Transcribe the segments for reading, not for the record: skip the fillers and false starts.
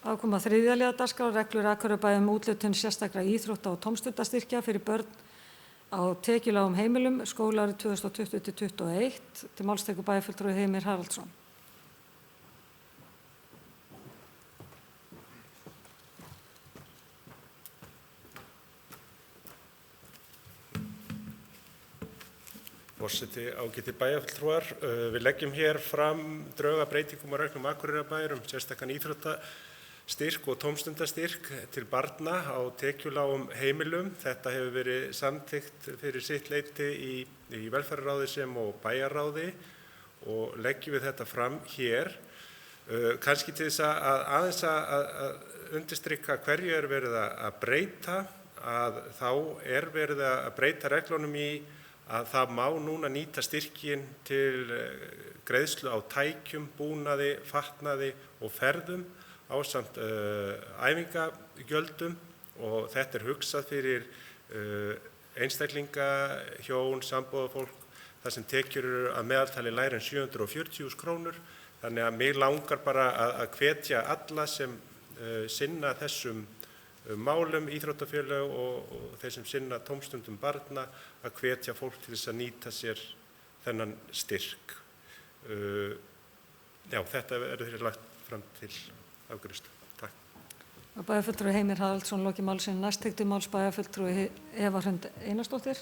Þá koma þriðja liðar dagskrár reglur Akureyrarbæjar úthlutun sérstakra íþrótta- og tómstundastyrkja fyrir börn á tekjulágum heimilum skólaárið 2020-2021. Til máls tekur bæjarfulltrúi Heimir Haraldsson. Forseti, ágæti bæjarfulltrúar, við leggjum hér fram drög að breytingum á reglum Akureyrarbæjar sérstakan íþróttastyrk og tómstundastyrk til barna á tekjulágum heimilum. Þetta hefur verið samþykkt fyrir sitt leyti í velferðarráði sem og bæjarráði og leggjum við þetta fram hér. Kannski til þess að aðeins að undirstrika hverju er verið að breyta, að þá er verið að breyta reglunum í að það má núna nýta styrkinn til greiðslu á tækjum, búnaði, fatnaði og ferðum ásamt æfingagjöldum og þetta er hugsað fyrir einstaklinga, hjón, sambúðarfólk þar sem tekjur eru að meðaltali lægri en 740.000 krónur. Þannig að mig langar bara að hvetja alla sem sinna þessum málum, íþróttafélög og þeir sem sinna tómstundum barna að hvetja fólk til þess að nýta sér þennan styrk. Já, þetta verður hér lagt fram til afgreiðslu. Takk. Bæjarfulltrúi Heimir Haraldsson lokið máli sínu. Næst til máls bæjarfulltrúi Eva Hrund Einarsdóttir.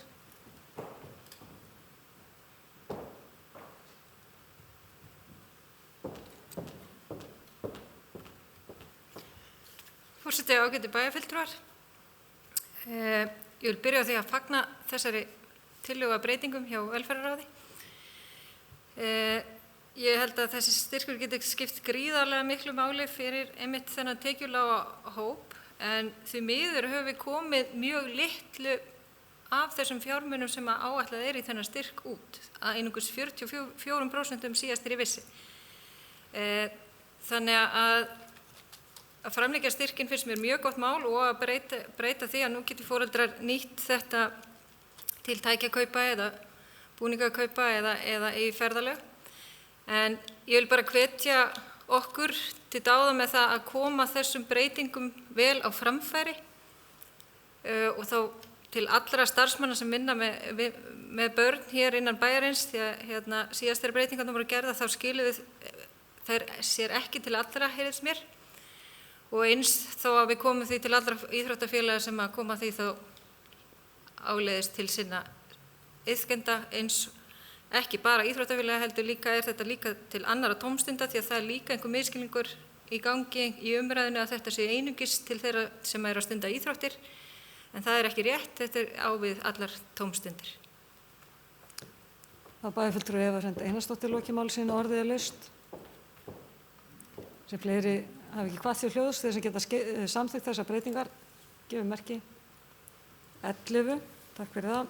Forseti, ágæti bæjarfulltrúar. Ég vil byrja á því að fagna þessari tillögu að breytingum hjá velferðarráði. Ég held að þessi styrkur geti skipt gríðarlega miklu máli fyrir einmitt þennan tekjulága hóp, en því miður höfum við komið mjög litlu af þessum fjármunum sem áætlað er í þennan styrk út, að einungis 44% síðast ég vissi. Þannig að framlengja styrkinn finnst mér mjög gott mál og að breyta því að nú geti foreldrar nýtt þetta til tækjakaupa eða búningakaupa eða í ferðalög. En ég vil bara hvetja okkur til dáða með það að koma þessum breytingum vel á framfæri og þá til allra starfsmanna sem vinna með börn hér innan bæjarins, því að síðast þegar breytingarnar voru gerðar þá skiluðu þær sér ekki til allra, heyrðist mér. Og eins þó að við komum því til allra íþróttafélaga sem að koma því þá áleiðist til sinna iðkenda, eins ekki bara íþróttafélaga heldur líka er þetta líka til annara tómstunda, því að það er líka einhver misskilningur í gangi í umræðinu að þetta sé einungis til þeirra sem eru að stunda íþróttir, en það er ekki rétt, þetta er á við allar tómstundir. Bæjarfulltrúi Eva Hrund Einarsdóttir lokið máli sínu. Orðið er laust. Sem fleiri hafi ekki hvatt til hljóðs þeir sem geta samþykkt þessar breytingar, gefum merki. 11. Takk fyrir það.